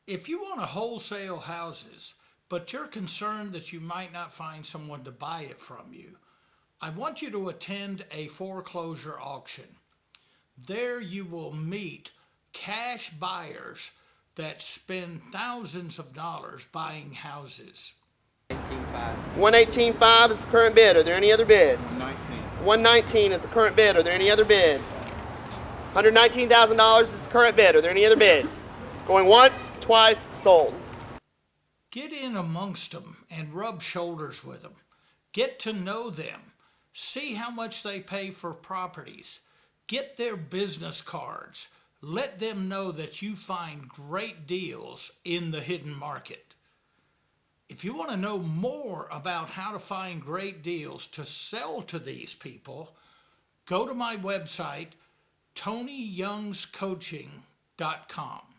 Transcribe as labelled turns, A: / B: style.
A: If you want to wholesale houses, but you're concerned that you might not find someone to buy it from you, I want you to attend a foreclosure auction. There you will meet cash buyers that spend thousands of dollars buying houses.
B: 118.5 is the current bid. Are there any other bids?
C: 119.
B: 119 is the current bid. Are there any other bids? $119,000 is the current bid. Are there any other bids? Going once, twice, sold.
A: Get in amongst them and rub shoulders with them. Get to know them. See how much they pay for properties. Get their business cards. Let them know that you find great deals in the hidden market. If you want to know more about how to find great deals to sell to these people, go to my website, TonyYoungsCoaching.com.